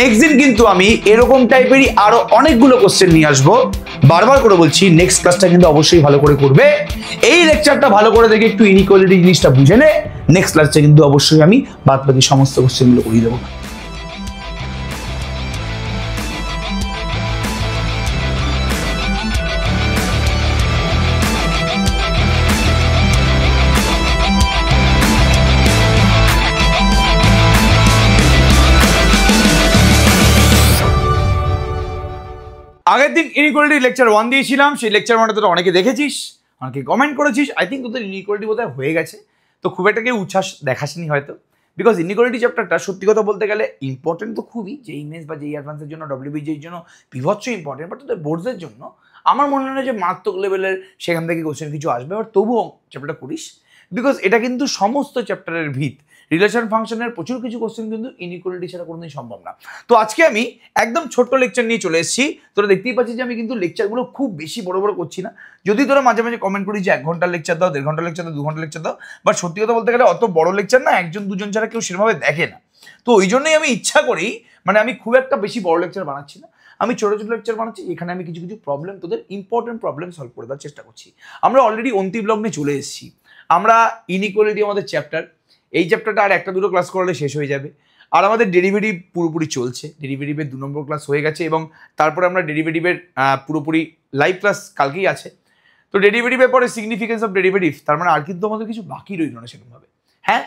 Next দিন কিন্তু আমি এরকম টাইপেরই আরো অনেকগুলো কোশ্চেন নিয়ে আসবো। বারবার করে বলছি, নেক্সট ক্লাসটা কিন্তু অবশ্যই ভালো করে করবে। এই লেকচারটা ভালো করে দেখে একটু ইনইকুয়ালিটি জিনিসটা বুঝে নে, নেক্সট ক্লাসটা কিন্তু অবশ্যই আমি বাদবাকি সমস্ত কোশ্চেনগুলো করিয়ে দেবো। আগের দিন ইনইকুয়ালিটি লেকচার 1 দিয়েছিলাম, সেই লেকচার 1টা তোরা অনেকে দেখেছিস, অনেকে কমেন্ট করেছিস। আই থিঙ্ক তোদের ইনইকুয়ালিটি বোধহয় হয়ে গেছে, তো খুব একটা কেউ উচ্ছ্বাস দেখাসনি হয়তো, বিকজ ইনইকুয়ালিটি চ্যাপ্টারটা সত্যি কথা বলতে গেলে ইম্পর্টেন্ট তো খুবই, যে ইমেজ বা যেই অ্যাডভান্সের জন্য ডব্লিউবিজির জন্য বিভৎস ইম্পর্টেন্ট, বাট তোদের বোর্ডসের জন্য আমার মনে হয় যে মারাত্মক লেভেলের সেখান থেকে কোশ্চেন কিছু আসবে, বাট তবুও চ্যাপ্টারটা করিস, বিকজ এটা কিন্তু সমস্ত চ্যাপ্টারের ভিত। রিলেশন ফাংশনের প্রচুর কিছু কোশ্চেন কিন্তু ইনইকুয়ালিটি ছাড়া কোনোদিন সম্ভব না। তো আজকে আমি একদম ছোট্ট লেকচার নিয়ে চলে এসেছি। তোরা দেখতেই পাচ্ছিস যে আমি কিন্তু লেকচারগুলো খুব বেশি বড় বড় করছি না। যদি তোরা মাঝে মাঝে কমেন্ট করিস যে 1 ঘন্টার লেকচার দাও, 1.5 ঘন্টার লেকচার দাও, 2 ঘন্টার লেকচার দাও, বাট সত্যি কথা বলতে গেলে অত বড় লেকচার না একজন দুজন ছাড়া কেউ সেরকমভাবে দেখে না। তো ওই জন্যই আমি ইচ্ছা করি, মানে আমি খুব একটা বেশি বড় লেকচার বানাচ্ছি না, আমি ছোট ছোট লেকচার বানাচ্ছি, এখানে আমি কিছু কিছু প্রবলেম, তোদের ইম্পর্টেন্ট প্রবলেম সলভ করে দেওয়ার চেষ্টা করছি। আমরা অলরেডি অন্তিম লগ্নে চলে এসেছি। আমরা ইনইকুয়ালিটি আমাদের চ্যাপ্টার, এই চ্যাপ্টারটা আর 1-2 ক্লাস করলে শেষ হয়ে যাবে। আর আমাদের ডেরিভেটিভ পুরোপুরি চলছে, ডেরিভেটিভের 2 নম্বর ক্লাস হয়ে গেছে, এবং তারপরে আমরা ডেরিভেটিভের পুরোপুরি লাইভ ক্লাস কালকেই আছে। তো ডেরিভেটিভের পরে সিগনিফিকেন্স অফ ডেরিভেটিভ, তার মানে আর কিন্তু আমাদের কিছু বাকি রইল না সেরকমভাবে। হ্যাঁ,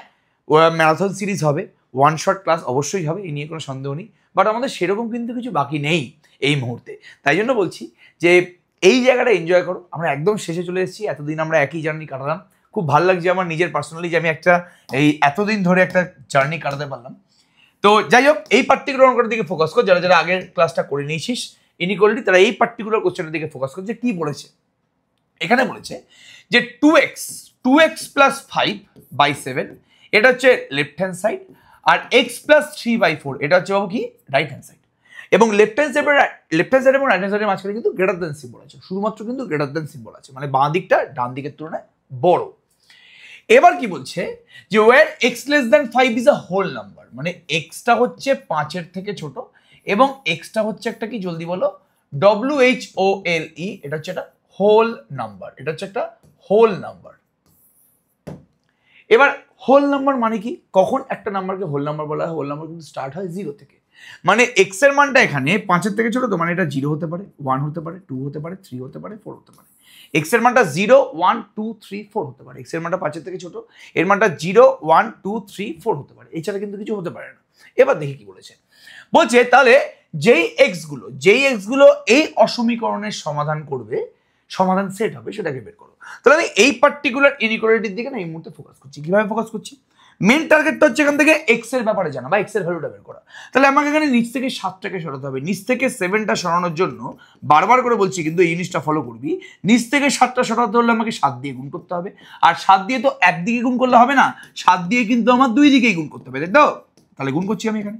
ম্যারাথন সিরিজ হবে, 1 শট ক্লাস অবশ্যই হবে, এই নিয়ে কোনো সন্দেহ নেই, বাট আমাদের সেরকম কিন্তু কিছু বাকি নেই এই মুহূর্তে। তাই জন্য বলছি যে এই জায়গাটা এনজয় করো। আমরা একদম শেষে চলে এসেছি, এতদিন আমরা একই জার্নি কাটালাম, খুব ভালো লাগছে আমার নিজের পার্সোনালি যে আমি একটা এই এতদিন ধরে একটা জার্নি কাটাতে পারলাম। তো যাই হোক, এই পার্টিকুলার অঙ্কটার দিকে ফোকাস কর, যারা যারা আগের ক্লাসটা করে নিয়েছিস ইনইকুয়ালিটি, তারা এই পার্টিকুলার কোশ্চেনের দিকে ফোকাস কর। যে কি বলেছে এখানে, বলেছে যে 2x প্লাস 5/7 এটা হচ্ছে লেফট হ্যান্ড সাইড, আর x প্লাস 3/4 এটা হচ্ছে বাবু কি রাইট হ্যান্ড সাইড। এবং লেফট হ্যান্ড সাইড এবং রাইট হ্যান্ড সাইডের মাঝখানে কিন্তু গ্রেটার দেন সিম্বল আছে, শুধুমাত্র কিন্তু গ্রেটার দেন সিম্বল আছে, মানে বাঁ দিকটা ডান দিকের তুলনায় বড়। এবার কি বলছে যে where x less than 5 is a whole number, মানে এক্সটা হচ্ছে 5-এর থেকে ছোট, এবং এক্সটা হচ্ছে একটা কি জলদি বলো, WHOLE, এটা হচ্ছে একটা হোল নাম্বার, এটা হচ্ছে একটা হোল নাম্বার। এবার হোল নাম্বার মানে কি, কখন একটা নাম্বারকে হোল নাম্বার বলা হয়? হোল নাম্বার কিন্তু স্টার্ট হয় 0 থেকে, মানে এক্স এর মানটা এখানে 5-এর থেকে ছোট, তো মানে এটা 0 হতে পারে, 1 হতে পারে, 2 হতে পারে, 3 হতে পারে, 4 হতে পারে। এক্স এর মানটা 0, 1, 2, 3, 4 হতে পারে। এক্স এর মানটা 5-এর থেকে ছোট, এর মানটা 0, 1, 2, 3, 4 হতে পারে, এছাড়া কিন্তু কিছু হতে পারে না। এবার দেখি কি বলেছে। বলছে তাহলে যেই এক্স গুলো এই অসমীকরণের সমাধান করবে, সমাধান সেট হবে, সেটাকে বের করো। তাহলে আমি এই পার্টিকুলার ইনইকুয়ালিটির দিকে না এই মুহূর্তে ফোকাস করছি। কিভাবে ফোকাস করছি? মেন টার্গেটটা হচ্ছে এখান থেকে এক্স এর ব্যাপারে জানা বা এক্স এর ভ্যালুটা বের করা। তাহলে আমাকে এখানে নিচ থেকে 7টাকে সরাতে হবে। নিচ থেকে 7টা সরানোর জন্য বারবার করে বলছি, কিন্তু এই জিনিসটা ফলো করবি, নিচ থেকে 7টা সরাতে হলে আমাকে 7 দিয়ে গুণ করতে হবে। আর 7 দিয়ে তো একদিকে গুণ করলে হবে না, 7 দিয়ে কিন্তু আমার 2 দিকেই গুণ করতে হবে, তাই তো? তাহলে গুণ করছি আমি এখানে।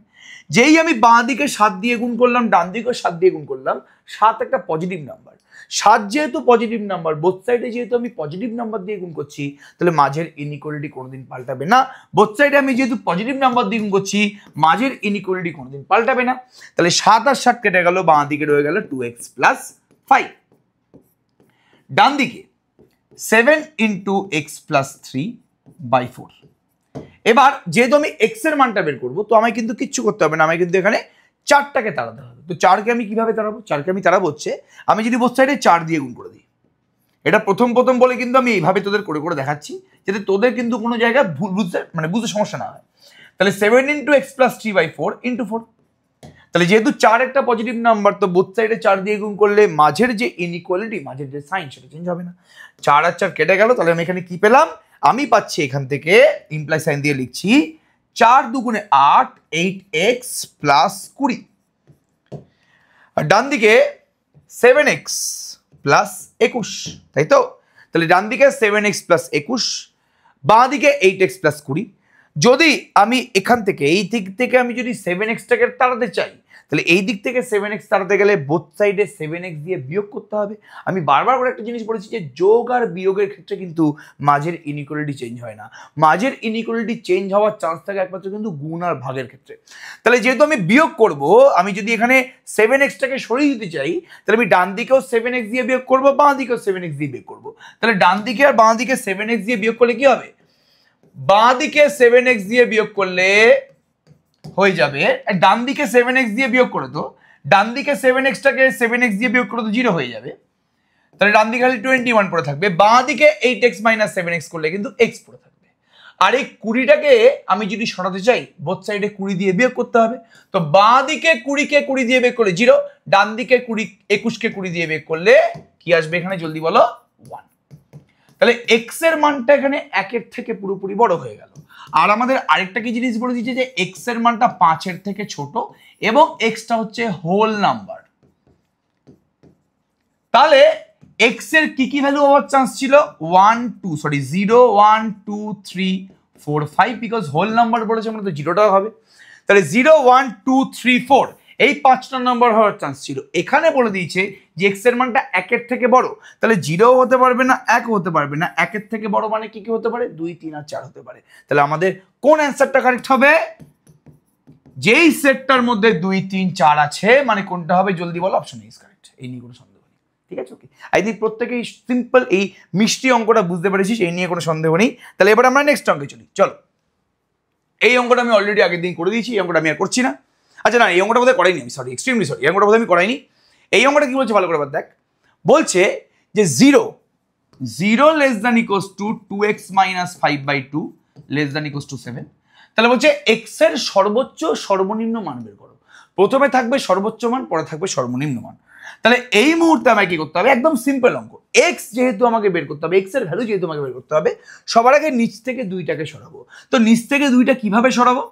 যেই আমি বাঁ দিকে 7 দিয়ে গুণ করলাম, ডান দিকেও 7 দিয়ে গুণ করলাম, 7 একটা পজিটিভ নাম্বার। 7 যেহেতু পজিটিভ নাম্বার, বোথ সাইডে যেহেতু আমি পজিটিভ নাম্বার দিয়ে গুণ করছি, তাহলে মাঝের ইনইকুয়ালিটি কোনোদিন পাল্টাবে না। বোথ সাইডে আমি যেহেতু পজিটিভ নাম্বার দিয়ে গুণ করছি, মাঝের ইনইকুয়ালিটি কোনোদিন পাল্টাবে না। তাহলে 7 আর 7 কেটে গেল, বাঁ দিকে রয়ে গেল 2x প্লাস 5। ডান দিকে 7 ইন্টু x প্লাস 3/4। এবার যেহেতু আমি এক্স এর মানটা বের করবো, তো আমায় কিন্তু কিচ্ছু করতে হবে না, আমায় কিন্তু এখানে 4টাকে তাড়াতে হবে। তো 4কে আমি কিভাবে তাড়াবো? 4কে আমি তাড়াবো হচ্ছে, আমি যদি বোথ সাইডে 4 দিয়ে গুণ করে দিই। এটা প্রথম বলে কিন্তু আমি এইভাবে তোদের করে করে দেখাচ্ছি, যাতে তোদের কিন্তু কোনো জায়গায় ভুল বুঝতে সমস্যা না হয়। তাহলে 7 ইন্টু x প্লাস 3/4 ইন্টু 4। তাহলে যেহেতু 4 একটা পজিটিভ নাম্বার, তো বোথ সাইডে 4 দিয়ে গুণ করলে মাঝের যে ইনইকুয়ালিটি, মাঝের যে সাইন, সেটা চেঞ্জ হবে না। 4 আর 4 কেটে গেল, তাহলে আমি এখানে কি পেলাম? আমি পাচ্ছি এখান থেকে ইমপ্লাই সাইন দিয়ে লিখছি 4 দুগুণে 8, 8x প্লাস 20। আর ডান দিকে 7x প্লাস 21, তাই তো? তাহলে ডান দিকে 7x প্লাস 21, বাঁ দিকে 8x প্লাস 20। যদি আমি এখান থেকে এই দিক থেকে আমি যদি 7x টাকে তাড়াতে চাই, তাহলে এই দিক থেকে 7x তাড়াতে গেলে বোথ সাইডে 7x দিয়ে বিয়োগ করতে হবে। আমি বারবার করে একটা জিনিস বলেছি যে যোগ আর বিয়োগের ক্ষেত্রে কিন্তু মাঝের ইনইকুয়ালিটি চেঞ্জ হয় না। মাঝের ইনইকুয়ালিটি চেঞ্জ হওয়ার চান্স থাকে একমাত্র কিন্তু গুণ আর ভাগের ক্ষেত্রে। তাহলে যেহেতু আমি বিয়োগ করব, আমি যদি এখানে 7x টাকে সরিয়ে দিতে চাই, তাহলে আমি ডান দিকেও 7x দিয়ে বিয়োগ করবো, বাঁ দিকেও 7x দিয়ে বিয়োগ করবো। তাহলে ডান দিকে আর বাঁ দিকে 7x দিয়ে বিয়োগ করলে কি হবে? বাঁ দিকে 7x দিয়ে বিয়োগ করলে হয়ে যাবে, ডান দিকে 7x দিয়ে বিয়োগ করে তো ডান দিকে 7x টাকে 7x দিয়ে বিয়োগ করে তো 0 হয়ে যাবে। তাহলে ডান দিকে খালি 21 পড়ে থাকবে, বাঁ দিকে 8x - 7x করলে কিন্তু x পড়ে থাকবে। আর এই 20টাকে আমি যদি সরাতে চাই, বোথ সাইডে 20 দিয়ে বিয়োগ করতে হবে। তো বাঁ দিকে 20কে 20 দিয়ে বিয়োগ করলে 0, ডান দিকে 21কে 20 দিয়ে বিয়োগ করলে কি আসবে এখানে জলদি বলো? 1। তাহলে x এর মানটা এখানে 1-এর থেকে পুরোপুরি বড় হয়ে গেল। আর আমাদের আরেকটা কি জিনিস বলে দিচ্ছে যে x এর মানটা 5-এর থেকে ছোট এবং x টা হচ্ছে হোল নাম্বার। তাহলে x এর কি ভ্যালু হওয়ার চান্স ছিল? 0 1 2 3 4 5, বিকজ হোল নাম্বার বলেছে আমরা, তো 0টাও হবে। তাহলে 0 1 2 3 4 এই 5টা নাম্বার হওয়ার চান্স ছিল। এখানে বলে দিয়েছে যে x এর মানটা 1-এর থেকে বড়, তাহলে 0 হতে পারবে না, 1 হতে পারবে না। 1-এর থেকে বড় মানে কি হতে পারে? 2 3 আর 4 হতে পারে। তাহলে আমাদের কোন অ্যান্সারটা কারেক্ট হবে? যেই সেটটার মধ্যে 2 3 4 আছে, মানে কোনটা হবে জলদি বলো? Option is correct. এই নিয়ে কোনো সন্দেহ নেই, ঠিক আছে? ওকে, আই থিঙ্ক প্রত্যেকেই সিম্পল এই মিষ্টি অঙ্কটা বুঝতে পেরেছিস, এই নিয়ে কোনো সন্দেহ নেই। তাহলে এবার আমরা নেক্সট অঙ্কে চলি। চলো, এই অঙ্কটা আমি অলরেডি আগের দিন করে দিয়েছি, এই অঙ্কটা আমি আর করছি না। আচ্ছা না, এই অঙ্কটা বোধহয় করাইনি আমি, সরি, এক্সট্রিমলি সরি, এই অঙ্কটা বোধহয় আমি করাইনি। এই অঙ্কটা কি বলছে ভালো করে দেখ। বলছে যে 0 <= 2x - 5/2 <= 7। তাহলে বলছে x এর সর্বোচ্চ সর্বনিম্ন মান বের করো। প্রথমে থাকবে সর্বোচ্চ মান, পরে থাকবে সর্বনিম্ন মান। তাহলে এই মুহূর্তে আমাকে কি করতে হবে? একদম সিম্পল অঙ্ক। x যেহেতু আমাকে বের করতে হবে, x এর ভ্যালু যেহেতু আমাকে বের করতে হবে, সবার আগে নিচ থেকে 2টাকে সরাবো। তো নিচ থেকে 2টা কিভাবে সরাবো?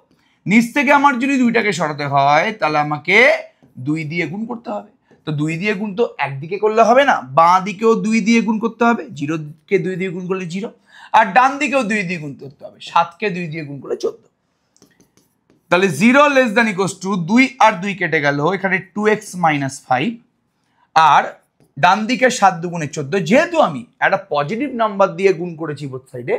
নিচ থেকে আমার যদি 2টাকে সরাতে হয়, তাহলে আমাকে 2 দিয়ে গুণ করতে হবে। তো 2 দিয়ে গুণ তো একদিকে করলে হবে না, বাঁ দিকেও 2 দিয়ে গুণ করতে হবে। 0কে 2 দিয়ে গুণ করলে 0, আর ডান দিকেও 2 দিয়ে গুণ করতে হবে। 7কে 2 দিয়ে গুণ করলে 14। তাহলে 0 <= 2 আর 2 কেটে গেল, এখানে 2x - 5, আর ডান দিকে 7 2 14। যেহেতু আমি একটা পজিটিভ নাম্বার দিয়ে গুণ করেছি বোথ সাইডে,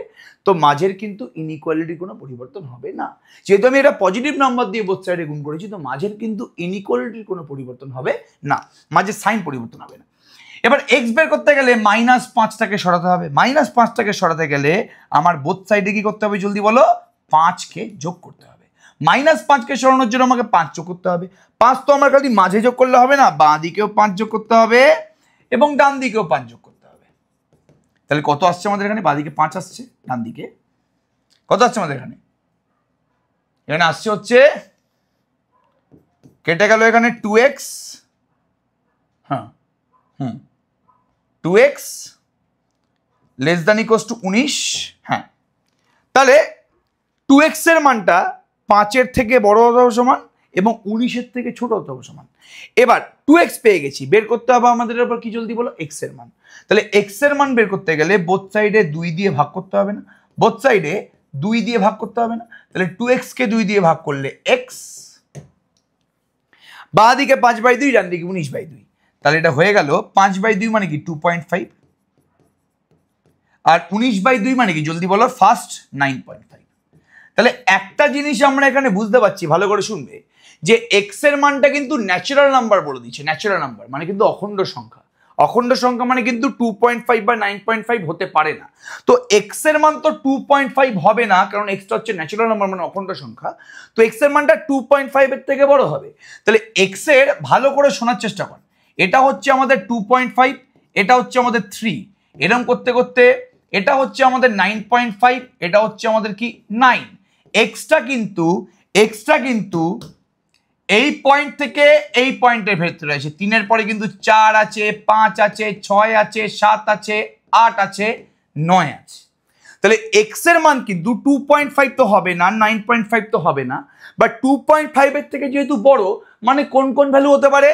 তো মাঝের কিন্তু ইনইকুয়ালিটির কোনো পরিবর্তন হবে না। যেহেতু আমি এটা পজিটিভ নাম্বার দিয়ে বোথ সাইডে গুণ করেছি, তো মাঝের কিন্তু ইনইকুয়ালিটির কোনো পরিবর্তন হবে না, মাঝের সাইন পরিবর্তন হবে না। এবার এক্স বের করতে গেলে -5টাকে সরাতে হবে। -5টাকে সরাতে গেলে আমার বোথ সাইডে কি করতে হবে জলদি বলো? 5কে যোগ করতে হবে। -5কে সরানোর জন্য আমাকে 5 যোগ করতে হবে। 5 তো আমার খালি মাঝে যোগ করলে হবে না, বাঁ দিকেও 5 যোগ করতে হবে এবং ডান দিকেও 5 যোগ করতে হবে। তাহলে কত আসছে আমাদের এখানে? বাঁ দিকে 5 আসছে, ডান দিকে কত আসছে আমাদের এখানে? এখানে আসছে হচ্ছে, কেটে গেল এখানে 2x, হ্যাঁ 2x <= 19। হ্যাঁ, তাহলে 2x এর মানটা 5-এর থেকে বড় হতে হবে সমান এবং 19-এর থেকে ছোট হতে হবে সমান। এবার 2x পেয়ে গেছি, বের করতে হবে আমাদের এবার কি জলদি বলো? x এর মান। তাহলে x এর মান বের করতে গেলে বোথ সাইডে 2 দিয়ে ভাগ করতে হবে না, বোথ সাইডে 2 দিয়ে ভাগ করতে হবে না। তাহলে 2x কে 2 দিয়ে ভাগ করলে x, বাঁ দিকে 5/2, ডান দিকে 19/2। তাহলে এটা হয়ে গেল 5/2 মানে কি 2.5, আর 19/2 মানে কি জলদি বলো? ফার্স্ট 9.5। তাহলে একটা জিনিস আমরা এখানে বুঝতে পারছি, ভালো করে শুনবে, যে এক্স এর মানটা কিন্তু ন্যাচারাল নাম্বার বলে দিচ্ছে। ন্যাচারাল নাম্বার মানে কিন্তু অখণ্ড সংখ্যা। অখণ্ড সংখ্যা মানে কিন্তু 2.5 বা 9.5 হতে পারে না। তো এক্স এর মান তো 2.5 হবে না, কারণ এক্সটা হচ্ছে ন্যাচারাল নাম্বার মানে অখণ্ড সংখ্যা। তো এক্স এর মানটা 2.5 এর থেকে বড় হবে। তাহলে এক্স এর ভালো করে শোনার চেষ্টা কর, এটা হচ্ছে আমাদের 2.5, এটা হচ্ছে আমাদের 3, এরকম করতে করতে এটা হচ্ছে আমাদের 9.5, এটা হচ্ছে আমাদের কি 9। এক্সটা কিন্তু এই পয়েন্ট থেকে এই পয়েন্টের ভেতরে আছে। 3-এর পরে কিন্তু 4 আছে, 5 আছে, 6 আছে, 7 আছে, 8 আছে, 9 আছে। তাহলে এক্স এর মান কিন্তু 2.5 তো হবে না, 9.5 তো হবে না, বাট 2.5 এর থেকে যেহেতু বড়, মানে কোন কোন ভ্যালু হতে পারে?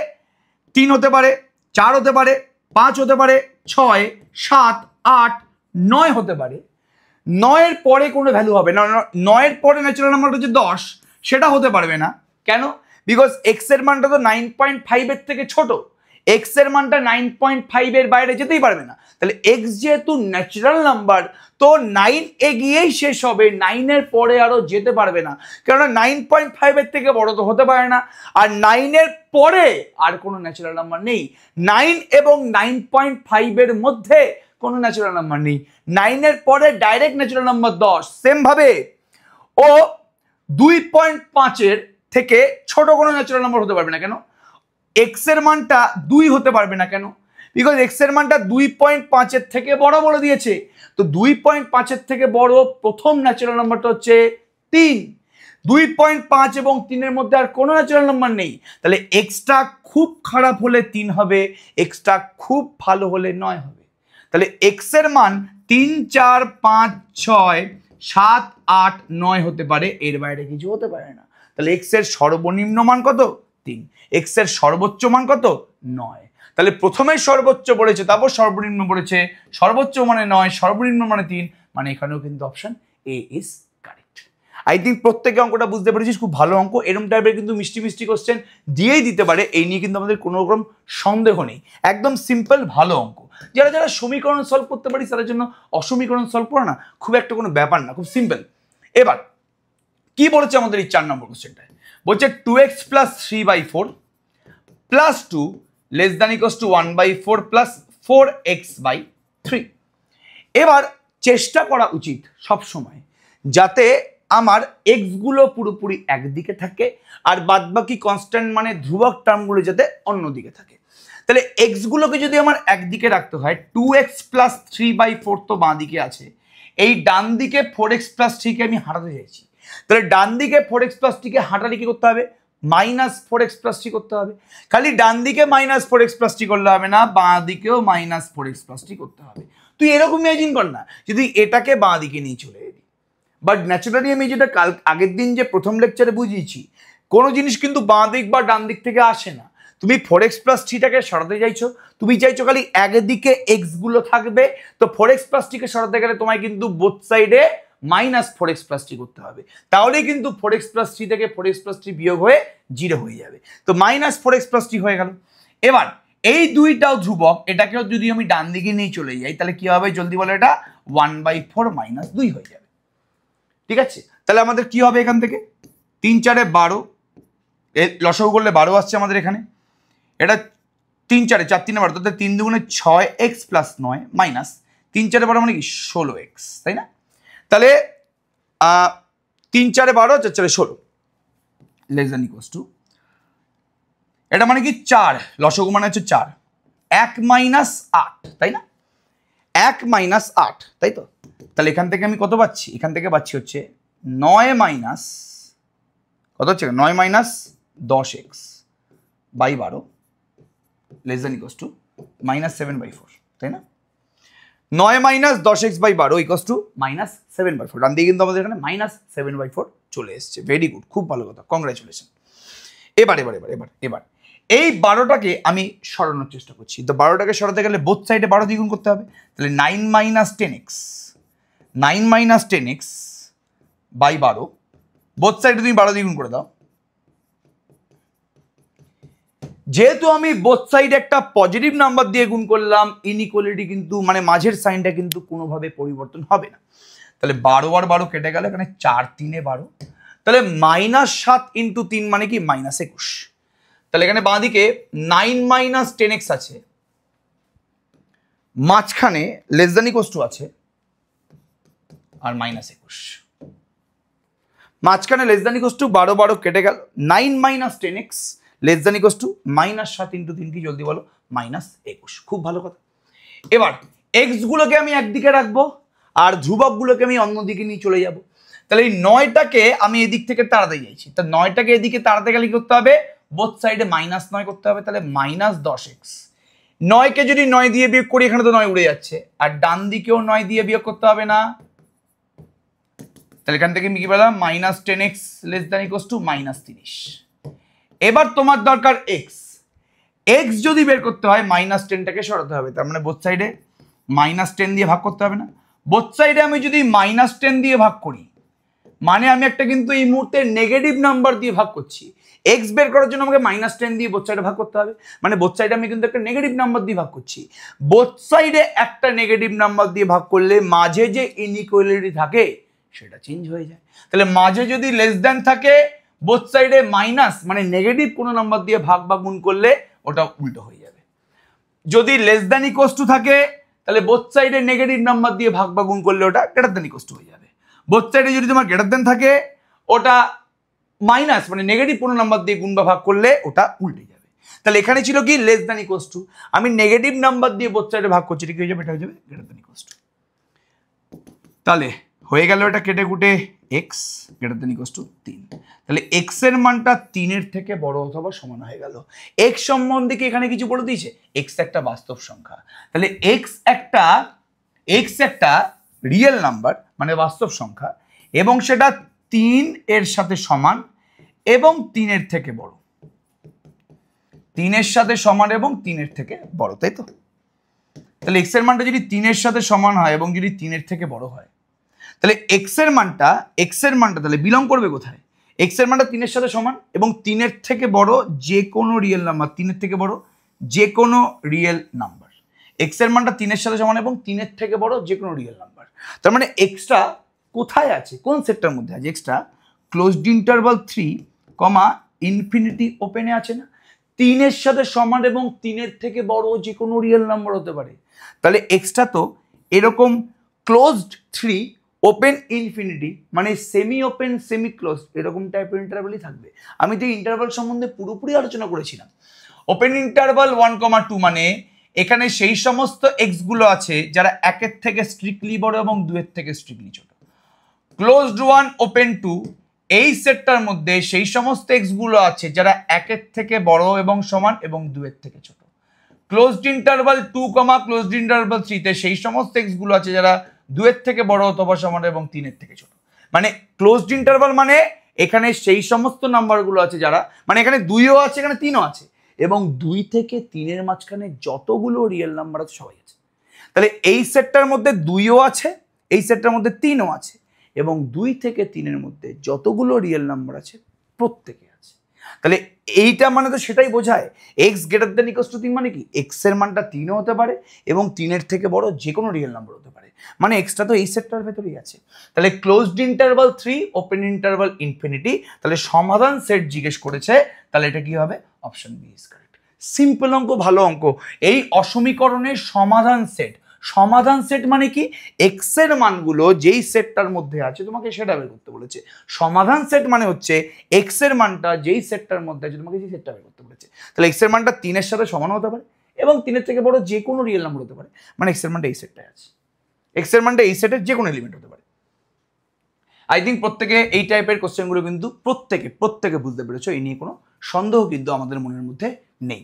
3 হতে পারে, 4 হতে পারে, 5 হতে পারে, 6 7 8 9 হতে পারে। 9 পরে কোনো ভ্যালু হবে না, 9 পরে ন্যাচারাল নাম্বারটা হচ্ছে 10, সেটা হতে পারবে না। কেন? বিকজ এক্স এর মানটা তো 9.5 এর থেকে ছোট, এক্স এর মানটা 9.5 এর বাইরে যেতেই পারবে না। তাহলে এক্স যেহেতু ন্যাচারাল নাম্বার, তো 9 এগিয়েই শেষ হবে, 9 এর পরে আরো যেতে পারবে না, কেননা 9.5 এর থেকে বড় তো হতে পারে না, আর 9 এর পরে আর কোনো ন্যাচারাল নাম্বার নেই। 9 এবং 9.5 এর মধ্যে কোনো ন্যাচারাল নাম্বার নেই। 9 এর পরে ডাইরেক্ট ন্যাচারাল নাম্বার 10। সেম ভাবে ও 2.5 এর থেকে ছোট কোনো ন্যাচারাল নাম্বার হতে পারবে না। কেন? এক্স এর মানটা 2 হতে পারবে না। কেন? বিকজ এক্স এর মানটা 2.5 এর থেকে বড় বড় দিয়েছে, তো 2.5 এর থেকে বড় প্রথম ন্যাচারাল নাম্বারটা হচ্ছে 3। 2.5 এবং 3 এর মধ্যে আর কোনো ন্যাচারাল নাম্বার নেই, তাহলে এক্সটা খুব খারাপ হলে 3 হবে, এক্সটা খুব ভালো হলে 9 হবে। তাহলে এক্স এর মান 3, 4, 5, 6, 7, 8, 9 হতে পারে, এর বাইরে কিছু হতে পারে না। তাহলে এক্স এর সর্বনিম্ন মান কত? 3। এক্স এর সর্বোচ্চ মান কত? 9। তাহলে প্রথমে সর্বোচ্চ বলেছে, তারপর সর্বনিম্ন বলেছে, সর্বোচ্চ মানে 9, সর্বনিম্ন মানে 3, মানে এখানেও কিন্তু option A is correct. I think প্রত্যেকে অঙ্কটা বুঝতে পেরেছিস, খুব ভালো অঙ্ক। এরকম টাইপের কিন্তু মিষ্টি মিষ্টি কোশ্চেন দিয়েই দিতে পারে, এই নিয়ে কিন্তু আমাদের কোনো রকম সন্দেহ নেই। একদম সিম্পল ভালো অঙ্ক। যারা যারা সমীকরণ সলভ করতে পারিস তাদের জন্য অসমীকরণ সলভ করা না খুব একটা কোনো ব্যাপার না, খুব সিম্পল। এবার কি বলেছে আমাদের এই 4 নম্বর কোশ্চেনটায়? বলছে 2x + 3/4 + 2 <= 1/4 + 4x/3। এবার চেষ্টা করা উচিত সব সময় যাতে আমার এক্স গুলো পুরোপুরি একদিকে থাকে আর বাদবাকি কনস্ট্যান্ট মানে ধ্রুবক টার্মগুলো যাতে অন্যদিকে থাকে। তাহলে এক্স গুলোকে যদি আমার একদিকে রাখতে হয়, 2x + 3/4 তো বাঁ দিকে আছে, এই ডান দিকে 4x + 3 কে আমি হারাতে চাইছি। তাহলে ডান দিকে 4x + 3 কে হাঁটালে কি করতে হবে? -4x + 3 করতে হবে। খালি ডান দিকে -4x + 3 করলে হবে না, বাঁ দিকেও -4x + 3 করতে হবে। তুই এরকম ইমাজিন কর না, যদি এটাকে বাঁ দিকে নিয়ে চলে এলি। বাট ন্যাচারালি আমি যেটা আগের দিন যে প্রথম লেকচারে বুঝিয়েছি, কোনো জিনিস কিন্তু বাঁ দিক বা ডান দিক থেকে আসে না। তুমি 4x + 3টাকে সরাতে চাইছো, তুমি চাইছো খালি একদিকে এক্স গুলো থাকবে, তো 4x + 3 কে সরাতে গেলে তোমায় কিন্তু বোথ সাইডে -4x + 3 করতে হবে, তাহলেই কিন্তু 4x + 3 থেকে 4x + 3 বিয়োগ হয়ে 0 হয়ে যাবে। তো -4x + 3 হয়ে গেল। এবার এই দুইটাও ধ্রুবক, এটাকেও যদি আমি ডান দিকে নিয়ে চলে যাই তাহলে কি হবে জলদি বলো? এটা 1/4 - 2 হয়ে যাবে। ঠিক আছে, তাহলে আমাদের কি হবে এখান থেকে? 3, 4 এ 12, লসাগু করলে 12 আসছে আমাদের এখানে। এটা 3, 4 এ 4, 3 এ 12, তাহলে 3 দুগুণে 6x + 9 মাইনাস 3, 4 এ 12 মানে কি 16x, তাই না? তাহলে 3, 4 এ 12, 4, 4 এ 16 <= এটা মানে কি 4, লসাগু মানে হচ্ছে 4, 1 - 8, তাই না? 1 - 8, তাই তো? তাহলে এখান থেকে আমি কত পাচ্ছি? এখান থেকে পাচ্ছি হচ্ছে 9 মাইনাস কত হচ্ছে? 9 - 10x বাই 12 <= -7/4, তাই না? 9 - 10x বাই 12 = -7/4। ডান দিকে কিন্তু আমাদের এখানে -7/4 চলে এসছে। ভেরি গুড, খুব ভালো কথা, কংগ্রাচুলেশন। এবার এই 12টাকে আমি সরানোর চেষ্টা করছি। তো 12টাকে সরাতে গেলে বোথ সাইডে 12 দ্বিগুণ করতে হবে। তাহলে 9 - 10x, 9 - 10x বাই 12, বোথ সাইডে তুমি 12 দ্বিগুণ করে দাও। যেহেতু আমি বোথ সাইড একটা পজিটিভ নাম্বার দিয়ে গুণ করলাম, ইনইকুয়ালিটি কিন্তু মানে মাঝের সাইনটা কিন্তু কোনোভাবে পরিবর্তন হবে না। তাহলে 12 আর 12 কেটে গেল, এখানে 4, 3 এ 12, তাহলে -7 × 3 মানে কি -21। তাহলে এখানে বাঁ দিকে 9 - 10x আছে, মাঝখানে <= আছে আর -21, মাঝখানে <= 12, 12 কেটে গেল, 9 - 10x <= -7 × 3 কি জলদি বলো? -21। খুব ভালো কথা। এবার এক্স গুলোকে আমি একদিকে রাখবো আর ধ্রুবক গুলোকে আমি অন্যদিকে নিয়ে চলে যাব। তাহলে এই 9টাকে আমি এদিক থেকে তাড়াতে চাইছি, তা 9টাকে এদিকে তাড়াতে গেলে কি করতে হবে? বোথ সাইডে -9 করতে হবে। তাহলে -10x, 9কে যদি 9 দিয়ে বিয়োগ করি এখানে তো 9 উড়ে যাচ্ছে, আর ডান দিকেও 9 দিয়ে বিয়োগ করতে হবে না। তাহলে এখান থেকে আমি কি পেলাম? -10x <= -30। এবার তোমার দরকার এক্স। এক্স যদি বের করতে হয় -10টাকে সরাতে হবে, তার মানে বোথ সাইডে -10 দিয়ে ভাগ করতে হবে না। বোথ সাইডে আমি যদি -10 দিয়ে ভাগ করি মানে আমি একটা কিন্তু এই মুহূর্তে নেগেটিভ নাম্বার দিয়ে ভাগ করছি। এক্স বের করার জন্য আমাকে -10 দিয়ে বোথ সাইডে ভাগ করতে হবে, মানে বোথ সাইডে আমি কিন্তু একটা নেগেটিভ নাম্বার দিয়ে ভাগ করছি। বোথ সাইডে একটা নেগেটিভ নাম্বার দিয়ে ভাগ করলে মাঝে যে ইনইকুয়ালিটি থাকে সেটা চেঞ্জ হয়ে যায়। তাহলে মাঝে যদি লেস দ্যান থাকে বোথ সাইডে মাইনাস মানে নেগেটিভ কোনো নাম্বার দিয়ে ভাগ বা গুণ করলে ওটা উল্টো হয়ে যাবে। যদি লেস দ্যান ইকুয়ালস টু থাকে তাহলে বোথ সাইডে নেগেটিভ নাম্বার দিয়ে ভাগ বা গুণ করলে ওটা গ্রেটার দ্যান ইকুয়ালস টু হয়ে যাবে। বোথ সাইডে যদি তোমার গ্রেটার দ্যান থাকে ওটা মাইনাস মানে নেগেটিভ কোনো নাম্বার দিয়ে গুণ বা ভাগ করলে ওটা উল্টে যাবে। তাহলে এখানে ছিল কি লেস দ্যান ইকুয়ালস টু, আমি নেগেটিভ নাম্বার দিয়ে বোথ সাইডে ভাগ করছি, ঠিক হয়ে যাবে, এটা হয়ে যাবে গ্রেটার দ্যান ইকুয়ালস টু। তাহলে হয়ে গেল এটা কেটে কুটে x greater than equals to 3। তাহলে এক্স এর মানটা 3-এর থেকে বড় অথবা সমান হয়ে গেল। এক্স সম্বন্ধে কি এখানে কিছু বলে দিয়েছে? এক্স একটা বাস্তব সংখ্যা, তাহলে এক্স একটা রিয়েল নাম্বার মানে বাস্তব সংখ্যা এবং সেটা 3 এর সাথে সমান এবং 3-এর থেকে বড়। 3-এর সাথে সমান এবং 3-এর থেকে বড়, তাই তো? তাহলে এক্স এর মানটা যদি 3-এর সাথে সমান হয় এবং যদি 3-এর থেকে বড় হয় তাহলে এক্স এর মানটা তাহলে বিলং করবে কোথায়? এক্স এর মানটা 3-এর সাথে সমান এবং 3-এর থেকে বড় যে কোনো রিয়েল নাম্বার, 3-এর থেকে বড় যে কোনো রিয়েল নাম্বার। এক্স এর মানটা 3-এর সাথে সমান এবং 3-এর থেকে বড় যে কোনো রিয়েল নাম্বার। তার মানে এক্সটা কোথায় আছে, কোন সেটটার মধ্যে আছে? এক্সটা ক্লোজড ইন্টারভাল 3, ইনফিনিটি ওপেনে আছে না? 3-এর সাথে সমান এবং 3-এর থেকে বড় যে কোনো রিয়েল নাম্বার হতে পারে। তাহলে এক্সটা তো এরকম ক্লোজড 3 ওপেন ইনফিনিটি মানে সেমি ওপেন সেমি ক্লোজ এরকম টাইপের ইন্টারভালই থাকবে। আমি তো ইন্টারভাল সম্বন্ধে পুরোপুরি আলোচনা করেছিলাম। ওপেন ইন্টারভাল 1,2 মানে এখানে সেই সমস্ত এক্স গুলো আছে যারা 1-এর থেকে স্ট্রিক্টলি বড় এবং 2-এর থেকে স্ট্রিক্টলি ছোট। ক্লোজড 1 ওপেন 2 এই সেটটার মধ্যে সেই সমস্ত এক্স গুলো আছে যারা 1-এর থেকে বড় এবং সমান এবং 2-এর থেকে ছোট। ক্লোজড ইন্টারভাল 2, ক্লোজড ইন্টারভাল 3 তে সেই সমস্ত এক্স গুলো আছে যারা 2-এর থেকে বড় অথবা সমান এবং 3-এর থেকে ছোট। মানে ক্লোজড ইন্টারভাল মানে এখানে সেই সমস্ত নাম্বারগুলো আছে যারা মানে এখানে 2ও আছে এখানে 3ও আছে এবং 2 থেকে 3-এর মাঝখানে যতগুলো রিয়েল নাম্বার আছে সবাই আছে। তাহলে এই সেটটার মধ্যে 2ও আছে, এই সেটটার মধ্যে 3ও আছে এবং 2 থেকে 3-এর মধ্যে যতগুলো রিয়েল নাম্বার আছে প্রত্যেকে আছে। তাহলে এইটা মানে তো সেটাই বোঝায় x greater than equals to 3 মানে কি এক্স এর মানটা 3ও হতে পারে এবং 3-এর থেকে বড় যে কোনো রিয়েল নাম্বার হতে পারে, মানে এক্সটা তো এই সেটটার ভেতরেই আছে। তাহলে closed interval 3 open interval infinity, তাহলে সমাধান সেট জিজ্ঞেস করেছে, তাহলে এটা কি হবে? Option B is correct. Simple অঙ্ক, ভালো অঙ্ক। এই অসমীকরণের সমাধান সেট, সমাধান সেট মানে কি এক্স এর মানগুলো যেই সেটটার মধ্যে আছে তোমাকে সেটা বের করতে বলেছে। সমাধান সেট মানে হচ্ছে এক্স এর মানটা যেই সেটটার মধ্যে আছে তোমাকে সেই সেটটা বের করতে বলেছে। তাহলে এক্স এর মানটা 3-এর সাথে সমান হতে পারে এবং 3-এর থেকে বড় যে কোনো রিয়েল নাম্বার হতে পারে, মানে এক্স এর মানটা এই সেটটাই আছে। এক্স এর মানটা এই সেটের যে কোনো এলিমেন্ট হতে পারে। আই থিঙ্ক প্রত্যেকে এই টাইপের কোশ্চেনগুলো কিন্তু প্রত্যেকে বুঝতে পেরেছো, এই নিয়ে কোনো সন্দেহ কিন্তু আমাদের মনের মধ্যে নেই।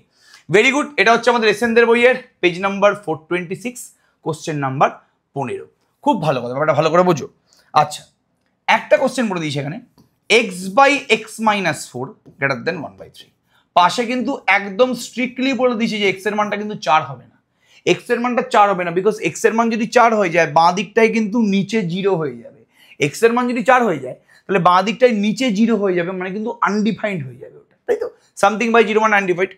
Very good. এটা হচ্ছে আমাদের এসএনদের বইয়ের পেজ নাম্বার 426 কোশ্চেন নাম্বার 15। খুব ভালো কথা, ব্যাপারটা ভালো করে বোঝো। আচ্ছা, একটা কোশ্চেন বলে দিয়েছি এখানে x/x-4 গ্রেটার দেন 1/3। পাশে কিন্তু একদম স্ট্রিক্টলি বলে দিয়েছি যে এক্স এর মানটা কিন্তু 4 হবে না, এক্স এর মানটা 4 হবে না, বিকজ এক্স এর মান যদি 4 হয়ে যায় বাঁ দিকটাই কিন্তু নিচে 0 হয়ে যাবে। এক্স এর মান যদি 4 হয়ে যায় তাহলে বাঁ দিকটাই নিচে 0 হয়ে যাবে, মানে কিন্তু আনডিফাইন্ড হয়ে যাবে ওটা, তাই তো? সামথিং বাই 0 মানে আনডিফাইন্ড।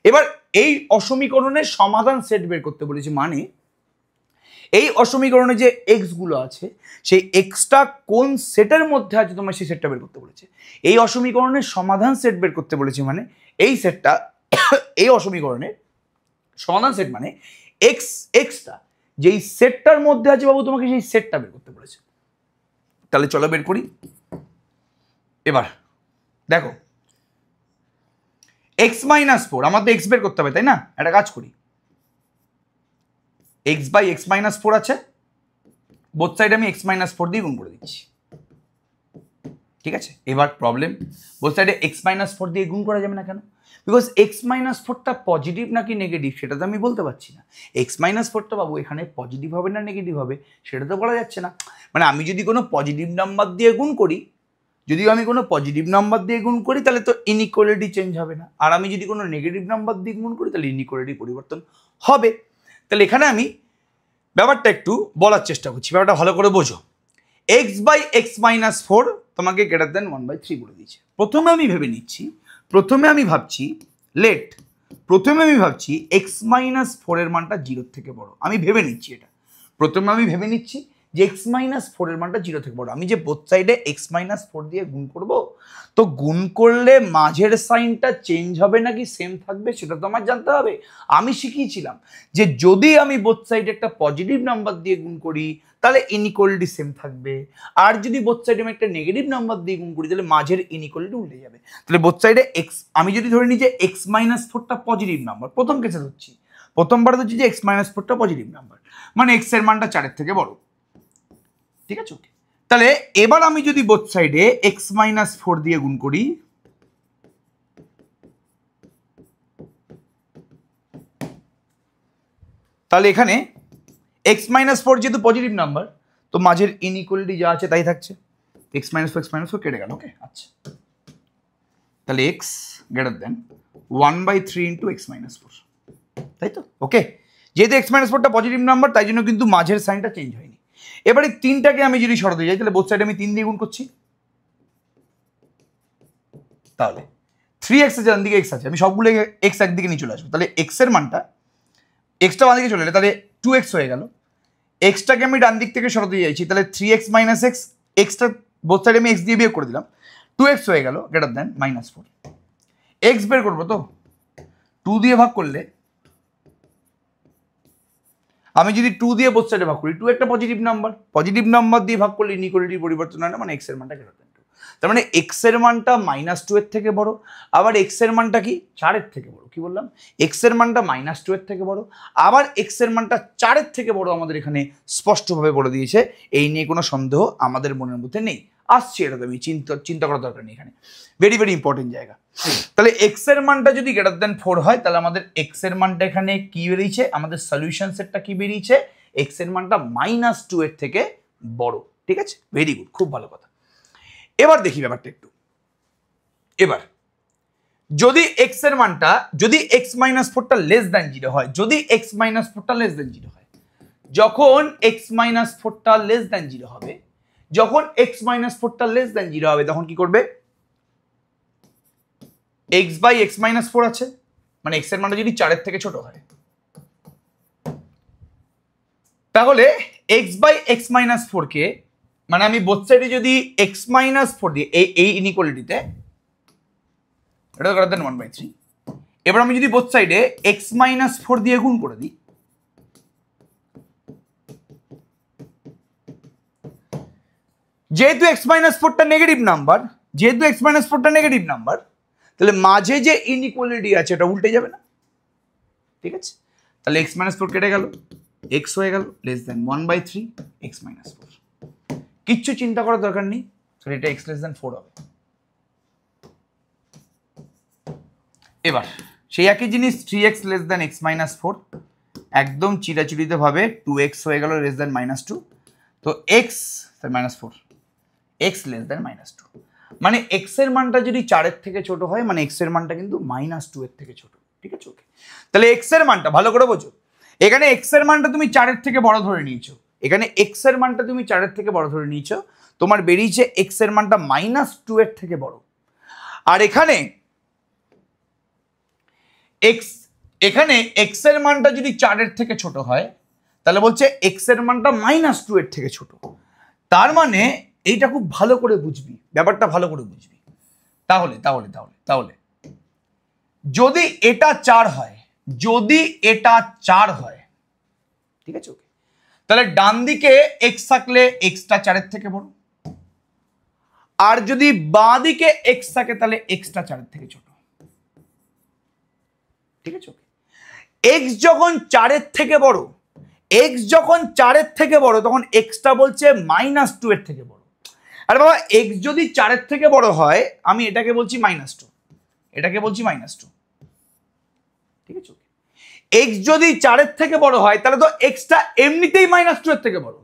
এবার এই অসমীকরণের সমাধান সেট বের করতে বলেছি, মানে এই অসমীকরণে যে এক্স গুলো আছে সেই এক্সটা কোন সেটের মধ্যে আছে তোমার সেই সেটটা বের করতে বলেছে। এই অসমীকরণের সমাধান সেট বের করতে বলেছি, মানে এই সেটটা এই অসমীকরণের সমাধান সেট মানে এক্সটা যেই সেটটার মধ্যে আছে বাবু তোমাকে সেই সেটটা বের করতে বলেছে। তাহলে চলো বের করি। এবার দেখো x-4 আমার তো এক্স বের করতে হবে তাই না? একটা কাজ করি, x/x-4 আছে, বোথ সাইড আমি x-4 দিয়ে গুণ করে দিচ্ছি, ঠিক আছে? এবার প্রবলেম, বোথ সাইডে x-4 দিয়ে গুণ করা যাবে না কেন? বিকজ x-4টা পজিটিভ নাকি নেগেটিভ সেটা তো আমি বলতে পারছি না। x-4টা বাবু এখানে পজিটিভ হবে না নেগেটিভ হবে সেটা তো বলা যাচ্ছে না। মানে আমি যদি কোনো পজিটিভ নাম্বার দিয়ে গুণ করি, তাহলে তো ইনইকুয়ালিটি চেঞ্জ হবে না, আর আমি যদি কোনো নেগেটিভ নাম্বার দিয়ে গুণ করি তাহলে ইনইকুয়ালিটি পরিবর্তন হবে। তাহলে এখানে আমি ব্যাপারটা একটু বলার চেষ্টা করছি, ব্যাপারটা ভালো করে বোঝো। x/x-4 তোমাকে গ্রেটার দেন 1/3 বলে দিয়েছে। প্রথমে আমি ভাবছি x-4 এর মানটা 0 থেকে বড়। আমি ভেবে নিচ্ছি এটা, প্রথমে আমি ভেবে নিচ্ছি যে x-4 এর মানটা 0 থেকে বড়। আমি যে বোথ সাইডে x-4 দিয়ে গুণ করব, তো গুণ করলে মাঝের সাইনটা চেঞ্জ হবে নাকি সেম থাকবে সেটা তো আমার জানতে হবে। আমি শিখিয়েছিলাম যে যদি আমি বোথ সাইডে একটা পজিটিভ নাম্বার দিয়ে গুণ করি তাহলে ইনইকুয়ালিটি সেম থাকবে, আর যদি বোথ সাইডে আমি একটা নেগেটিভ নাম্বার দিয়ে গুণ করি তাহলে মাঝের ইনইকুয়ালিটি উল্টে যাবে। তাহলে বোথ সাইডে আমি যদি ধরে নিই যে x-4টা পজিটিভ নাম্বার, প্রথম কেসে ধরছি, প্রথমবার ধরছি যে x-4টা পজিটিভ নাম্বার, মানে x এর মানটা 4 এর থেকে বড়, ঠিক আছে? ওকে, তাহলে এবার আমি যদি বোথ সাইডে x-4 দিয়ে গুণ করি, তাহলে এখানে x-4 যেহেতু পজিটিভ নাম্বার, তো মাঝের ইনইকুয়ালিটি যা আছে তাই থাকছে, x-4 কেটে গেল। ওকে, আচ্ছা, তাহলে x greater than 1/3 into x-4, তাই তো? ওকে, যেহেতু x-4টা পজিটিভ নাম্বার তাই জন্য কিন্তু মাঝের সাইনটা চেঞ্জ হয়নি। এবারে 3টাকে আমি যদি সরাতে যাই তাহলে বোথ সাইডে আমি 3 দিয়ে গুণ করছি, তাহলে 3x আছে, ডান দিকে x আছে, আমি সবগুলো x একদিকে নিয়ে চলে আসবো, তাহলে x এর মানটা, xটা বাঁ দিকে চলে এলে তাহলে 2x হয়ে গেল। xটাকে আমি ডান দিক থেকে সরাতে যাচ্ছি, তাহলে 3x - x, xটা বোথ সাইডে আমি x দিয়ে বিয়োগ করে দিলাম, 2x হয়ে গেল গ্রেটার দেন -4। x বের করবো তো 2 দিয়ে ভাগ করলে, আমি যদি 2 দিয়ে বোথ সাইডে ভাগ করি, 2 একটা পজিটিভ নাম্বার দিয়ে ভাগ করলে ইনইকুয়ালিটির পরিবর্তন হয় না, মানে x এর মানটা গ্রেটার দেন 2। তার মানে x এর মানটা -2 এর থেকে বড়, আবার x এর মানটা কি 4 এর থেকে বড়। কি বললাম? x এর মানটা -2 এর থেকে বড়, আবার x এর মানটা 4 এর থেকে বড়, আমাদের এখানে স্পষ্টভাবে বলে দিয়েছে। এই নিয়ে কোনো সন্দেহ আমাদের মনের মধ্যে নেই। আসছে, এটা তো আমি চিন্তা করার দরকার নেই, এখানে ভেরি ভেরি ইম্পর্টেন্ট জায়গা। তাহলে x এর মানটা যদি গ্রেটার দেন 4 হয় তাহলে আমাদের x এর মানটা এখানে কি বেরিয়েছে, আমাদের সলিউশন সেটটা কি বেরিয়েছে, x এর মানটা -2 এর থেকে বড়। ঠিক আছে, ভেরি গুড, খুব ভালো কথা। এবার দেখি ব্যাপারটা একটু। এবার যদি x এর মানটা, যদি x-4টা লেস দ্যান 0 হয়, যদি x-4টা লেস দ্যান 0 হয়, যখন x-4টা লেস দ্যান 0 হবে, যখন x-4টা লেস দ্যান 0 হবে, তখন কি করবে? x/x-4 আছে, মানে x এর মানটা যদি 4 এর থেকে ছোট হয়, তাহলে x/x-4 কে, মানে আমি বোথ সাইডে যদি x-4 দিয়ে এই ইনইকুয়ালিটিতে, এটা গ্রেটার দেন 1/3, এবার আমি যদি বোথ সাইডে x-4 দিয়ে গুণ করে দিই, যেহেতু x-4টা নেগেটিভ নাম্বার, তাহলে মাঝে যে ইনইকুয়ালিটি আছে এটা উল্টে যাবে না? ঠিক আছে, তাহলে x-4 কেটে গেল, x হয়ে গেল লেস দেন 1/3 x-4। কিচ্ছু চিন্তা করার দরকার নেই, তাহলে এটা x লেস দেন 4 হবে। এবার সেই একই জিনিস 3x লেস দেন x-4, একদম চিরাচিরিতে ভাবে 2x হয়ে গেল লেস দেন -2, তো x -4, x লেস দেন -2, মানে x এর মানটা যদি 4 এর থেকে ছোট হয়, মানে x এর মানটা কিন্তু -2 এর থেকে ছোট। ঠিক আছে, ওকে, তাহলে x এর মানটা ভালো করে বোঝো, এখানে x এর মানটা তুমি 4 এর থেকে বড় ধরে নিয়েছো, এখানে x এর মানটা তুমি 4 এর থেকে বড় ধরে নিয়েছো, তোমার বেরিয়েছে x এর মানটা -2 এর থেকে বড়। আর এখানে x এর মানটা যদি 4 এর থেকে ছোট হয়, তাহলে বলছে x এর মানটা -2 এর থেকে ছোট। তার মানে এইটা খুব ভালো করে বুঝবি, ব্যাপারটা ভালো করে বুঝবি। তাহলে তাহলে তাহলে তাহলে যদি এটা 4 হয়, যদি এটা 4 হয়, ঠিক আছে, ওকে, তাহলে ডান দিকে x থাকলে xটা 4 এর থেকে বড়, আর যদি বাঁ দিকে x থাকে তাহলে xটা 4 এর থেকে ছোট। ঠিক আছে, ওকে, x যখন 4 এর থেকে বড়, x যখন 4 এর থেকে বড়, তখন xটা বলছে -2 এর থেকে বড়। আরে বাবা, x যদি 4 এর থেকে বড় হয়, আমি এটাকে বলছি -2, এটাকে বলছি -2। ঠিক আছে, x যদি 4 এর থেকে বড় হয় তাহলে তো xটা এমনিতেই -2 এর থেকে বড়,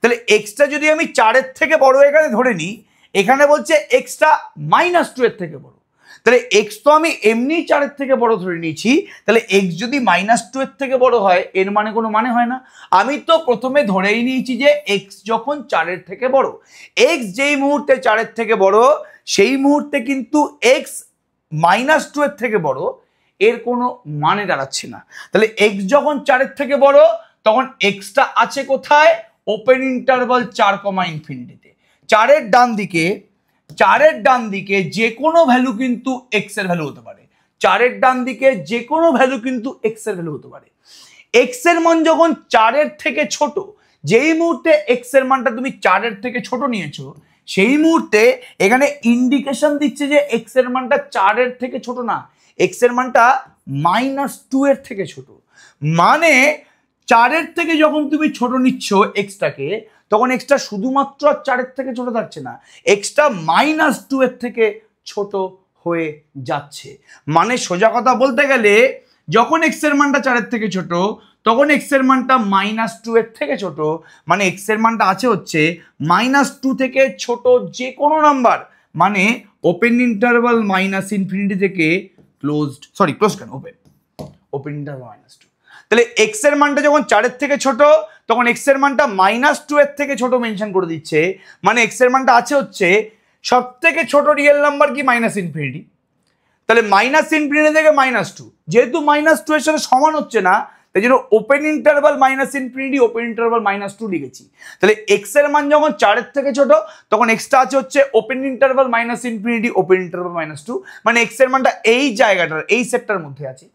তাহলে xটা যদি আমি 4 এর থেকে বড় এখানে ধরে নিই, এখানে বলছে xটা -2 এর থেকে বড়, তাহলে এক্স তো আমি এমনি 4-এর থেকে বড় ধরে নিয়েছি, তাহলে এক্স যদি -2 এর থেকে বড় হয় এর মানে কোনো মানে হয় না। আমি তো প্রথমে ধরেই নিয়েছি যে এক্স যখন 4-এর থেকে বড়, এক্স যেই মুহূর্তে 4-এর থেকে বড় সেই মুহূর্তে কিন্তু এক্স -2 এর থেকে বড় এর কোনো মানে দাঁড়াচ্ছে না। তাহলে এক্স যখন 4-এর থেকে বড় তখন এক্সটা আছে কোথায়? ওপেন ইন্টারভাল 4, তে। 4-এর ডান দিকে যে কোনো ভ্যালু কিন্তু এক্স এর ভ্যালু হতে পারে। 4-এর ডান দিকে যে কোনো ভ্যালু কিন্তু এক্স এর ভ্যালু হতে পারে। এক্স এর মান যখন 4-এর থেকে ছোট, যেই মুহূর্তে এক্স এর মানটা তুমি 4-এর থেকে ছোট নিয়েছো সেই মুহূর্তে এখানে ইন্ডিকেশন দিচ্ছে যে এক্স এর মানটা 4-এর থেকে ছোট না, এক্স এর মানটা -2 এর থেকে ছোট। মানে 4-এর থেকে যখন তুমি ছোট নিচ্ছ এক্সটাকে, তখন এক্সটা শুধুমাত্র 4-এর থেকে ছোট থাকছে না, এক্সটা -2 এর থেকে ছোট হয়ে যাচ্ছে। মানে সোজা কথা বলতে গেলে যখন এক্স এর মানটা 4-এর থেকে ছোট তখন এক্স এর মানটা -2 এর থেকে ছোট, মানে এক্স এর মানটা আছে হচ্ছে -2 থেকে ছোট যে কোনো নাম্বার, মানে ওপেন ইন্টারভাল -∞ থেকে ওপেন ইন্টারভাল -2। তাহলে এক্স এর মানটা যখন 4-এর থেকে ছোট তখন এক্স এর মানটা -2 এর থেকে ছোট মেনশন করে দিচ্ছে, মানে এক্স এর মানটা আছে হচ্ছে সব থেকে ছোট রিয়েল নাম্বার কি -∞। তাহলে -∞ থেকে -2, যেহেতু -2 এর সাথে সমান হচ্ছে না তাই জন্য ওপেন ইন্টারভাল -∞, ওপেন ইন্টারভাল -2 লিখেছি। তাহলে এক্স এর মান যখন 4-এর থেকে ছোট তখন এক্সটা আছে হচ্ছে ওপেন ইন্টারভাল -∞, ওপেন ইন্টারভাল -2, মানে এক্স এর মানটা এই জায়গাটার এই সেটটার মধ্যে আছে।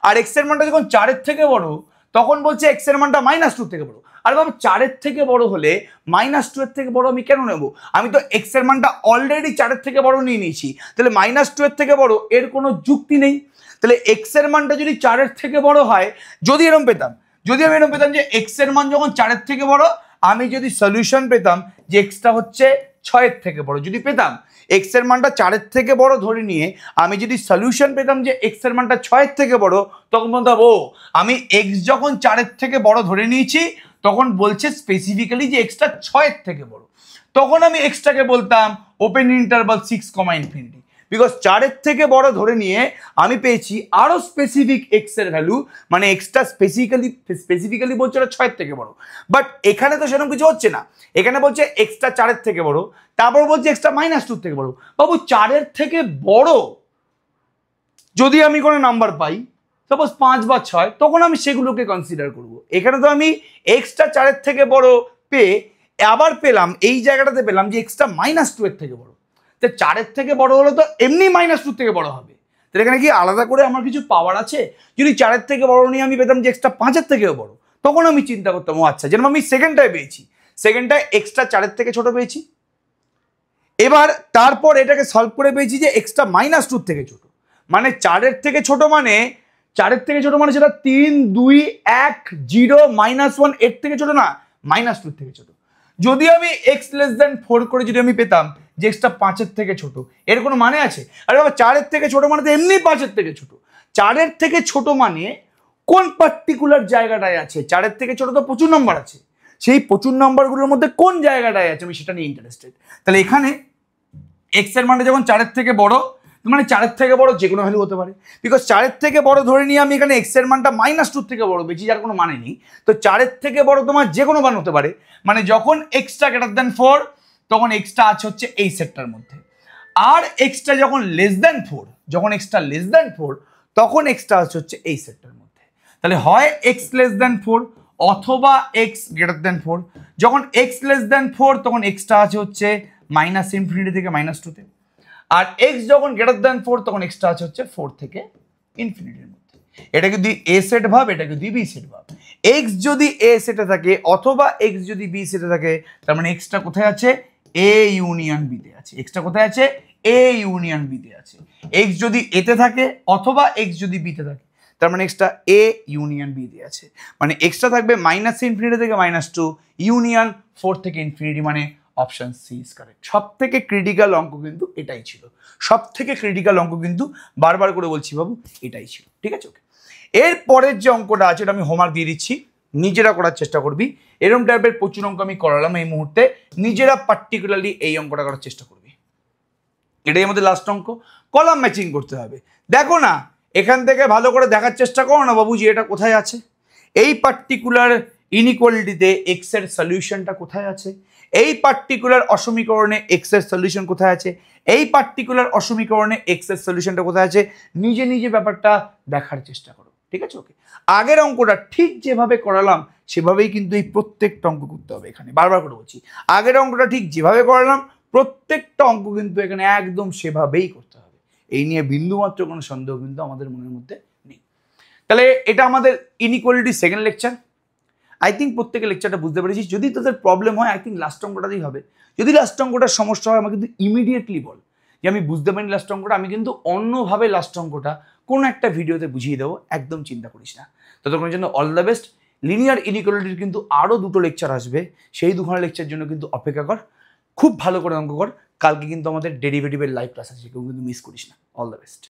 আর এক্স এর মানটা যখন 4-এর থেকে বড় তখন বলছে এক্স এর মানটা -2 থেকে বড়। আর বাবা 4-এর থেকে বড় হলে -2 এর থেকে বড় আমি কেন নেব? আমি তো এক্স এর মানটা অলরেডি 4-এর থেকে বড় নিয়ে নিয়েছি, তাহলে -2 এর থেকে বড় এর কোনো যুক্তি নেই। তাহলে এক্স এর মানটা যদি 4-এর থেকে বড় হয়, যদি আমি এরকম পেতাম যে এক্স এর মান যখন 4-এর থেকে বড়, আমি যদি সলিউশন পেতাম যে এক্সটা হচ্ছে 6-এর থেকে বড়, যদি পেতাম এক্স এর মানটা 4-এর থেকে বড় ধরে নিয়ে আমি যদি সলিউশন পেতাম যে এক্স এর মানটা 6-এর থেকে বড়, তখন বলতাম ও আমি এক্স যখন 4-এর থেকে বড় ধরে নিয়েছি তখন বলছে স্পেসিফিক্যালি যে এক্সটা 6-এর থেকে বড়, তখন আমি এক্সটাকে বলতাম ওপেন ইন্টারভাল 6, বিকজ 4-এর থেকে বড় ধরে নিয়ে আমি পেয়েছি আরো স্পেসিফিক এক্স এর ভ্যালু, মানে এক্সটা স্পেসিফিক্যালি বলছে 6-এর থেকে বড়। বাট এখানে তো সেরকম কিছু হচ্ছে না, এখানে বলছে এক্সটা 4-এর থেকে বড়, তারপর বলছে এক্সটা -2 থেকে বড়। বাবু 4-এর থেকে বড় যদি আমি কোনো নাম্বার পাই, সাপোজ 5 বা 6, তখন আমি সেগুলোকে কনসিডার করব। এখানে তো আমি এক্সটা 4-এর থেকে বড় পেয়ে আবার পেলাম এই জায়গাটাতে পেলাম যে এক্সটা -2 এর থেকে বড়, 4-এর থেকে বড় হলে তো এমনি -2 থেকে বড় হবে। তাহলে এখানে কি আলাদা করে আমার কিছু পাওয়ার আছে? যদি 4-এর থেকে বড় নিয়ে আমি পেতাম যে এক্সটা 5-এর থেকেও বড়, তখন আমি চিন্তা করতাম ও আচ্ছা, যেরকম আমি সেকেন্ডটায় পেয়েছি, সেকেন্ডটায় এক্সটা 4-এর থেকে ছোট পেয়েছি, এবার তারপর এটাকে সলভ করে পেয়েছি যে এক্সটা -2 থেকে ছোট, মানে 4-এর থেকে ছোট মানে 4-এর থেকে ছোট মানে সেটা 3, 2, 1, 0, -1 এর থেকে ছোট না, -2 থেকে ছোট। যদি আমি x<4 করে যদি আমি পেতাম যে এক্সটা 5-এর থেকে ছোট, এর কোনো মানে আছে? আরে বাবা 4-এর থেকে ছোট মানে তো এমনি 5-এর থেকে ছোট। 4-এর থেকে ছোট মানে কোন পার্টিকুলার জায়গাটায় আছে? 4-এর থেকে ছোট তো প্রচুর নাম্বার আছে, সেই প্রচুর নাম্বারগুলোর মধ্যে কোন জায়গাটায় আছে আমি সেটা নিয়ে ইন্টারেস্টেড। তাহলে এখানে এক্স এর মানটা যখন 4-এর থেকে বড়, মানে 4-এর থেকে বড় যে কোনো ভ্যালু হতে পারে, বিকজ 4-এর থেকে বড় ধরে নিয়ে আমি এখানে এক্স এর মানটা -2 থেকে বড় পেয়েছি, যার কোনো মানে নেই। তো 4-এর থেকে বড় তোমার যে কোনো মান হতে পারে, মানে যখন এক্সটা >4 তখন এক্সটা আছে হচ্ছে এই সেটটার মধ্যে, আর এক্সটা যখন <4, যখন এক্সটা <4 তখন এক্সটা আছে হচ্ছে এই সেটটার মধ্যে। তাহলে হয় এক্স <4 অথবা এক্স >4। যখন এক্স <4 তখন এক্সটা আছে হচ্ছে -∞ থেকে -2 তে, আর এক্স যখন >4 তখন এক্সটা আছে হচ্ছে 4 থেকে ইনফিনিটির মধ্যে। এটা যদি এ সেট ভাব, এটা যদি বি সেট ভাব। এক্স যদি এ সেটে থাকে অথবা এক্স যদি বি সেটে থাকে, তার মানে এক্সটা কোথায় আছে? এ ইউনিয়ন বি তে আছে। এক্সটা কোথায় আছে? এ ইউনিয়ন বি তে আছে। এক্স যদি এতে থাকে অথবা এক্স যদি বি তে থাকে, তার মানে এক্সটা এ ইউনিয়ন বি তে আছে। মানে এক্সটা থাকবে -∞ থেকে -2 ইউনিয়ন 4 থেকে ইনফিনিটি, মানে অপশন সি ইজ কারেক্ট। সব থেকে ক্রিটিক্যাল অঙ্ক কিন্তু এটাই ছিল, সব থেকে ক্রিটিক্যাল অঙ্ক কিন্তু বারবার করে বলছি বাবু এটাই ছিল। ঠিক আছে, ওকে। এর পরের যে অঙ্কটা আছে এটা আমি হোমওয়ার্ক দিয়ে দিচ্ছি, নিজেরা করার চেষ্টা করবি। এরকম টাইপের প্রচুর অঙ্ক আমি করালাম এই মুহূর্তে, নিজেরা পার্টিকুলারলি এই অঙ্কটা করার চেষ্টা করবি। এটাই আমাদের লাস্ট অঙ্ক। কলাম ম্যাচিং করতে হবে। দেখো না, এখান থেকে ভালো করে দেখার চেষ্টা করো না বাবুজি, এটা কোথায় আছে। এই পার্টিকুলার ইনইকুয়ালিটিতে এক্স এর সলিউশনটা কোথায় আছে, এই পার্টিকুলার অসমীকরণে এক্স এর সলিউশন কোথায় আছে, এই পার্টিকুলার অসমীকরণে এক্স এর সলিউশনটা কোথায় আছে, নিজে নিজে ব্যাপারটা দেখার চেষ্টা করো। ঠিক আছে, ওকে। আগের অঙ্কটা ঠিক যেভাবে করালাম সেভাবেই কিন্তু এই প্রত্যেকটা অঙ্ক করতে হবে। এখানে বারবার করে বলছি, আগের অঙ্কটা ঠিক যেভাবে করালাম প্রত্যেকটা অঙ্ক কিন্তু এখানে একদম সেভাবেই করতে হবে। এই নিয়ে বিন্দুমাত্র কোনো সন্দেহ কিন্তু আমাদের মনের মধ্যে নেই। তাহলে এটা আমাদের inequality second lecture. I think প্রত্যেকের লেকচারটা বুঝতে পেরেছি। যদি তোদের প্রবলেম হয় আই থিঙ্ক লাস্ট অঙ্কটাতেই হবে। যদি লাস্ট অঙ্কটার সমস্যা হয় আমাকে কিন্তু ইমিডিয়েটলি বল যে আমি বুঝতে পারিনি লাস্ট অঙ্কটা, আমি কিন্তু অন্যভাবে লাস্ট অঙ্কটা কোনো একটা ভিডিওতে বুঝিয়ে দেবো, একদম চিন্তা করিস না। ততক্ষণের জন্য অল দ্য বেস্ট। লিনিয়ার ইনইকুয়ালিটির কিন্তু আরও 2টো লেকচার আসবে, সেই 2খানা লেকচার জন্য কিন্তু অপেক্ষা কর, খুব ভালো করে অঙ্ক কর। কালকে কিন্তু আমাদের ডেরিভেটিভের লাইভ ক্লাস আছে, কেউ কিন্তু মিস করিস না। All the best.